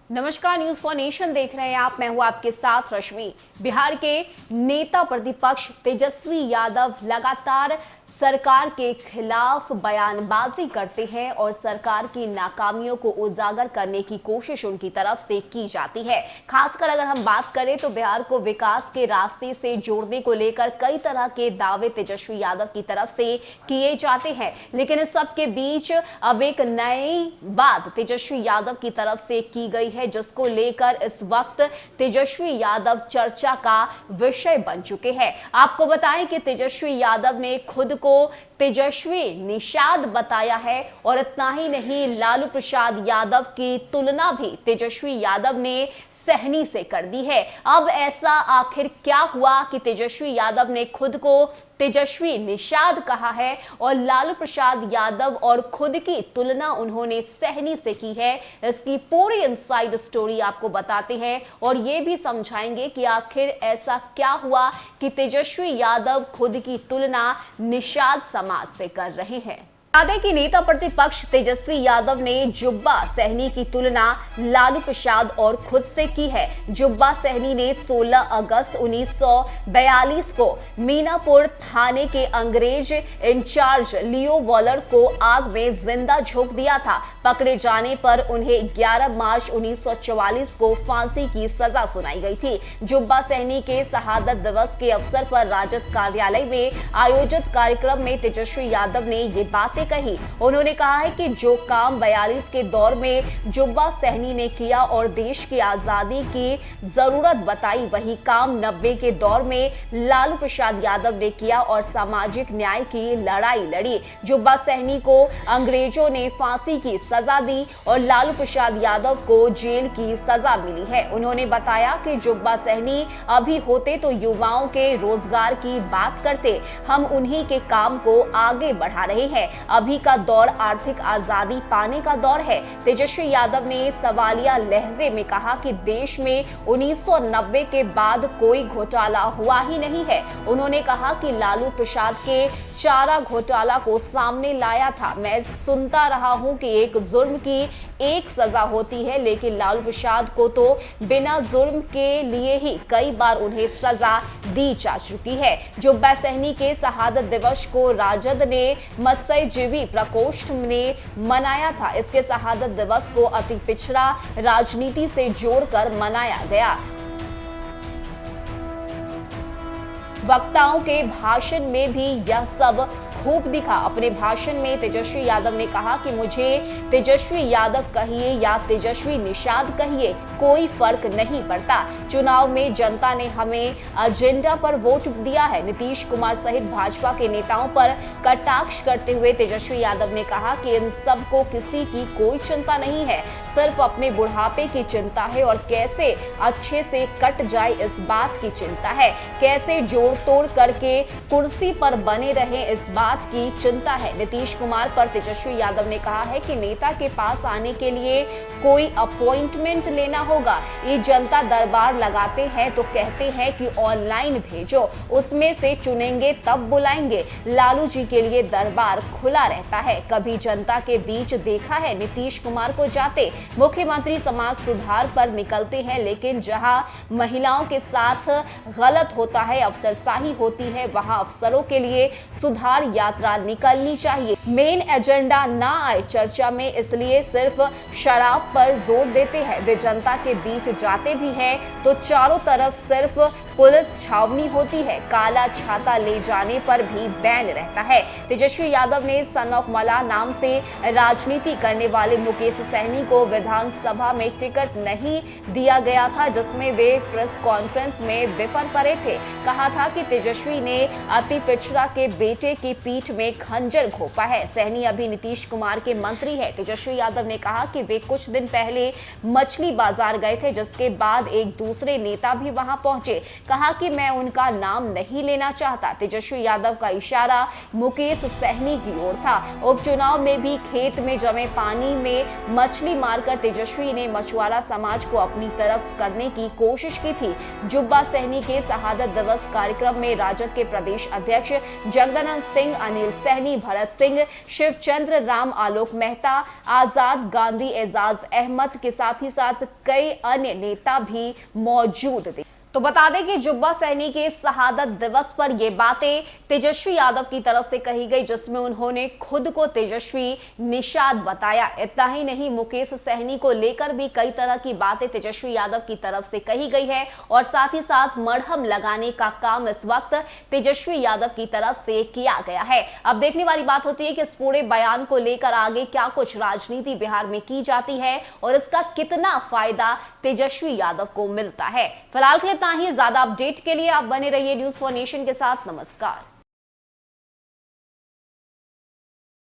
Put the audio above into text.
नमस्कार, news for nation देख रहे हैं आप। मैं हूं आपके साथ रश्मि। बिहार के नेता प्रतिपक्ष तेजस्वी यादव लगातार सरकार के खिलाफ बयानबाजी करते हैं और सरकार की नाकामियों को उजागर करने की कोशिश उनकी तरफ से की जाती है। खासकर अगर हम बात करें तो बिहार को विकास के रास्ते से जोड़ने को लेकर कई तरह के दावे तेजस्वी यादव की तरफ से किए जाते हैं, लेकिन इस सब के बीच अब एक नई बात तेजस्वी यादव की तरफ से की गई है, जिसको लेकर इस वक्त तेजस्वी यादव चर्चा का विषय बन चुके हैं। आपको बताएं कि तेजस्वी यादव ने खुद को तेजस्वी निषाद बताया है और इतना ही नहीं, लालू प्रसाद यादव की तुलना भी तेजस्वी यादव ने सहनी से कर दी है। अब ऐसा आखिर क्या हुआ कि तेजस्वी यादव ने खुद को तेजस्वी निषाद कहा है और लालू प्रसाद यादव और खुद की तुलना उन्होंने सहनी से की है? इसकी पूरी इनसाइड स्टोरी आपको बताते हैं और ये भी समझाएंगे कि आखिर ऐसा क्या हुआ कि तेजस्वी यादव खुद की तुलना निषाद समाज से कर रहे हैं। बता दें कि नेता प्रतिपक्ष तेजस्वी यादव ने जुब्बा सहनी की तुलना लालू प्रसाद और खुद से की है। जुब्बा सहनी ने 16 अगस्त 1942 को मीनापुर थाने के अंग्रेज इंचार्ज लियो वॉलर को आग में जिंदा झोंक दिया था। पकड़े जाने पर उन्हें 11 मार्च 1944 को फांसी की सजा सुनाई गई थी। जुब्बा सहनी के शहादत दिवस के अवसर पर राजद कार्यालय में आयोजित कार्यक्रम में तेजस्वी यादव ने ये बातें कही। उन्होंने कहा है कि जो काम 42 के दौर में जुब्बा सहनी ने किया और देश की आजादी की जरूरत बताई, वही काम 90 के दौर में लालू प्रसाद यादव ने किया और सामाजिक न्याय की लड़ाई लड़ी। जुब्बा सहनी को अंग्रेजों ने फांसी की सजा दी और लालू प्रसाद यादव को जेल की सजा मिली है। उन्होंने बताया कि जुब्बा सहनी अभी होते तो युवाओं के रोजगार की बात करते, हम उन्हीं के काम को आगे बढ़ा रहे हैं। अभी का दौर आर्थिक आजादी पाने का दौर है। तेजस्वी यादव ने सवालिया लहजे में कहा कि देश में 1990 के बाद कोई घोटाला हुआ ही नहीं है। उन्होंने कहा कि लालू प्रसाद के चारा घोटाला को सामने लाया था। मैं सुनता रहा हूं कि एक जुर्म की एक सजा होती है, लेकिन लालू प्रसाद को तो बिना जुर्म के लिए ही कई बार उन्हें सजा दी जा चुकी है। जुब्बा सहनी के शहादत दिवस को राजद ने मत्स्यजीवी प्रकोष्ठ ने मनाया था। इसके शहादत दिवस को अति पिछड़ा राजनीति से जोड़कर मनाया गया। वक्ताओं के भाषण में भी यह सब खूब दिखा। अपने भाषण में तेजस्वी यादव ने कहा कि मुझे तेजस्वी यादव कहिए या तेजस्वी निषाद कहिए, कोई फर्क नहीं पड़ता। चुनाव में जनता ने हमें एजेंडा पर वोट दिया है। नीतीश कुमार सहित भाजपा के नेताओं पर कटाक्ष करते हुए तेजस्वी यादव ने कहा कि इन सब को किसी की कोई चिंता नहीं है, सिर्फ अपने बुढ़ापे की चिंता है और कैसे अच्छे से कट जाए इस बात की चिंता है, कैसे जोड़ तोड़ करके कुर्सी पर बने रहे इस बात की चिंता है। नीतीश कुमार पर तेजस्वी यादव ने कहा है कि नेता के पास आने के लिए कोई अपॉइंटमेंट लेना होगा। ये जनता दरबार लगाते हैं तो कहते हैं कि ऑनलाइन भेजो, उसमें से चुनेंगे तब बुलाएंगे। लालू जी के लिए दरबार खुला रहता है। कभी जनता के बीच देखा है नीतीश कुमार को जाते? मुख्यमंत्री समाज सुधार पर निकलते हैं, लेकिन जहां महिलाओं के साथ गलत होता है, अफसरशाही होती है, वहां अफसरों के लिए सुधार यात्रा निकलनी चाहिए। मेन एजेंडा ना आए चर्चा में, इसलिए सिर्फ शराब पर जोर देते हैं। वे जनता के बीच जाते भी हैं तो चारों तरफ सिर्फ पुलिस छावनी होती है। काला छाता ले जाने पर भी बैन रहता है। तेजस्वी यादव ने सन ऑफ मला नाम से राजनीति करने वाले मुकेश सहनी को विधानसभा में टिकट नहीं दिया गया था, जिसमें वे प्रेस कॉन्फ्रेंस में विफल पड़े थे। कहा था कि तेजस्वी ने अति पिछड़ा के बेटे की पीठ में खंजर घोंपा है। सहनी अभी नीतीश कुमार के मंत्री है। तेजस्वी यादव ने कहा कि वे कुछ दिन पहले मछली बाजार गए थे, जिसके बाद एक दूसरे नेता भी वहां पहुंचे। कहा कि मैं उनका नाम नहीं लेना चाहता। तेजस्वी यादव का इशारा मुकेश सहनी की ओर था। उपचुनाव में भी खेत में जमे पानी में मछली मारकर तेजस्वी ने मछुआरा समाज को अपनी तरफ करने की कोशिश की थी। जुब्बा सहनी के शहादत दिवस कार्यक्रम में राजद के प्रदेश अध्यक्ष जगदानंद सिंह, अनिल सहनी, भरत सिंह, शिवचंद्र राम, आलोक मेहता, आजाद, गांधी, एजाज अहमद के साथ ही साथ कई अन्य नेता भी मौजूद थे। तो बता दें कि जुब्बा सहनी के शहादत दिवस पर ये बातें तेजस्वी यादव की तरफ से कही गई, जिसमें उन्होंने खुद को तेजस्वी निषाद बताया। इतना ही नहीं, मुकेश सहनी को लेकर भी कई तरह की बातें तेजस्वी यादव की तरफ से कही गई है और साथ ही साथ मरहम लगाने का काम इस वक्त तेजस्वी यादव की तरफ से किया गया है। अब देखने वाली बात होती है कि इस पूरे बयान को लेकर आगे क्या कुछ राजनीति बिहार में की जाती है और इसका कितना फायदा तेजस्वी यादव को मिलता है। फिलहाल के लिए ही ज्यादा अपडेट के लिए आप बने रहिए न्यूज़4नेशन के साथ। नमस्कार।